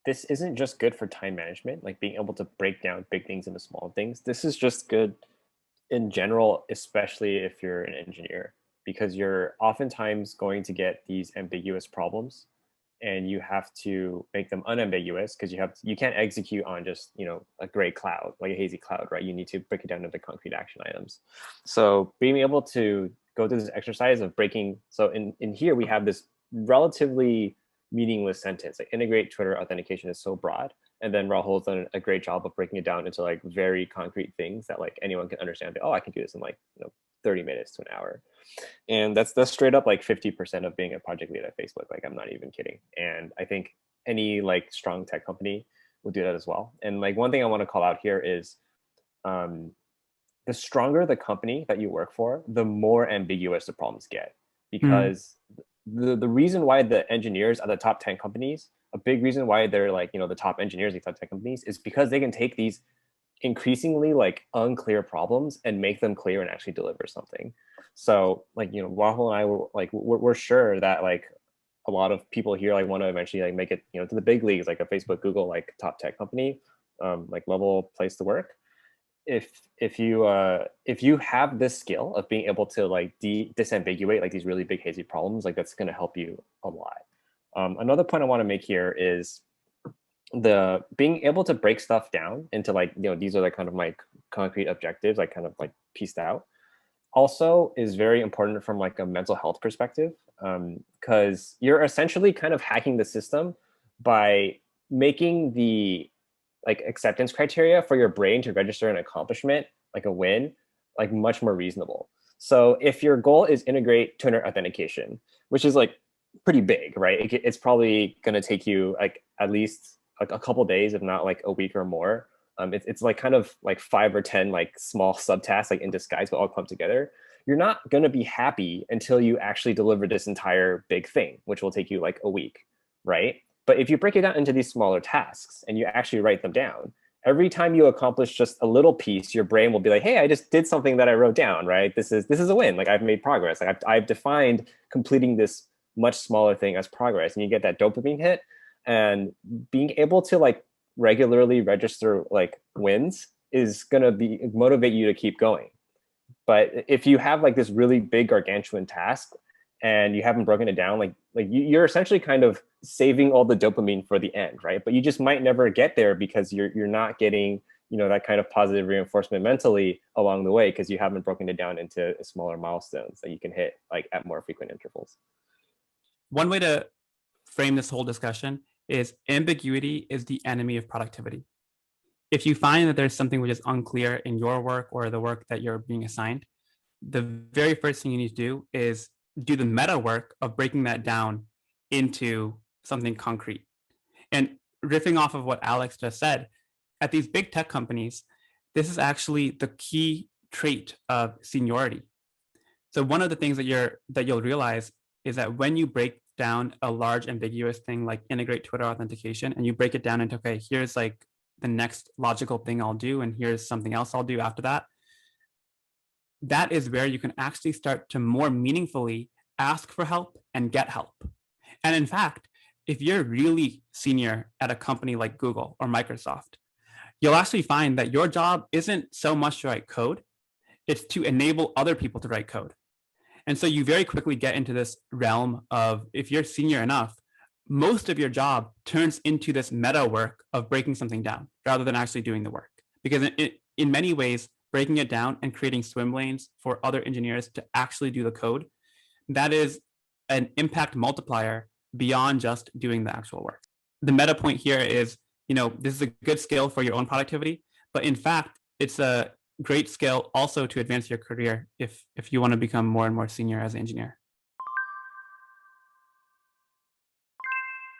this isn't just good for time management, like being able to break down big things into small things. This is just good in general, especially if you're an engineer, because you're oftentimes going to get these ambiguous problems and you have to make them unambiguous because you can't execute on just a gray cloud, like a hazy cloud, right? You need to break it down into concrete action items. So being able to go through this exercise of breaking, so in here we have this relatively meaningless sentence, like integrate Twitter authentication is so broad, and then Rahul's done a great job of breaking it down into like very concrete things that like anyone can understand. Oh, I can do this in like 30 minutes to an hour. And that's straight up like 50% of being a project lead at Facebook. Like, I'm not even kidding. And I think any like strong tech company will do that as well. And like one thing I want to call out here is the stronger the company that you work for, the more ambiguous the problems get. Because the reason why the engineers at the top 10 companies, a big reason why they're like, the top engineers at the top tech companies is because they can take these increasingly like unclear problems and make them clear and actually deliver something. So like, Rahul and I were like, we're sure that like a lot of people here like want to eventually like make it, to the big leagues, like a Facebook, Google, like top tech company, like level place to work. If you have this skill of being able to like disambiguate like these really big hazy problems, like that's going to help you a lot. Another point I want to make here is the being able to break stuff down into like, these are the kind of like concrete objectives, like kind of like pieced out, also is very important from like a mental health perspective, because you're essentially kind of hacking the system by making the like acceptance criteria for your brain to register an accomplishment, like a win, like much more reasonable. So if your goal is integrate Twitter authentication, which is like pretty big, right? It's probably going to take you like at least like a couple days, if not like a week or more. It's like kind of like 5 or 10 like small subtasks like in disguise, but all clumped together. You're not going to be happy until you actually deliver this entire big thing, which will take you like a week, right? But if you break it down into these smaller tasks and you actually write them down, every time you accomplish just a little piece, your brain will be like, hey, I just did something that I wrote down, right? This is a win. Like I've made progress. Like I've defined completing this much smaller thing as progress, and you get that dopamine hit. And being able to like regularly register like wins is gonna motivate you to keep going. But if you have like this really big gargantuan task and you haven't broken it down, like you're essentially kind of saving all the dopamine for the end, right? But you just might never get there because you're not getting that kind of positive reinforcement mentally along the way, because you haven't broken it down into smaller milestones that you can hit like at more frequent intervals. One way to frame this whole discussion is ambiguity is the enemy of productivity. If you find that there's something which is unclear in your work or the work that you're being assigned, the very first thing you need to do is do the meta work of breaking that down into something concrete. And riffing off of what Alex just said, at these big tech companies, this is actually the key trait of seniority. So one of the things that you'll realize is that when you break down a large ambiguous thing like integrate Twitter authentication, and you break it down into, okay, here's like the next logical thing I'll do, and here's something else I'll do after that, that is where you can actually start to more meaningfully ask for help and get help. And in fact, if you're really senior at a company like Google or Microsoft, you'll actually find that your job isn't so much to write code, it's to enable other people to write code. And so you very quickly get into this realm of, if you're senior enough, most of your job turns into this meta work of breaking something down rather than actually doing the work. Because in many ways, breaking it down and creating swim lanes for other engineers to actually do the code, that is an impact multiplier beyond just doing the actual work. The meta point here is, this is a good skill for your own productivity, but in fact, it's a great skill also to advance your career if you want to become more and more senior as an engineer.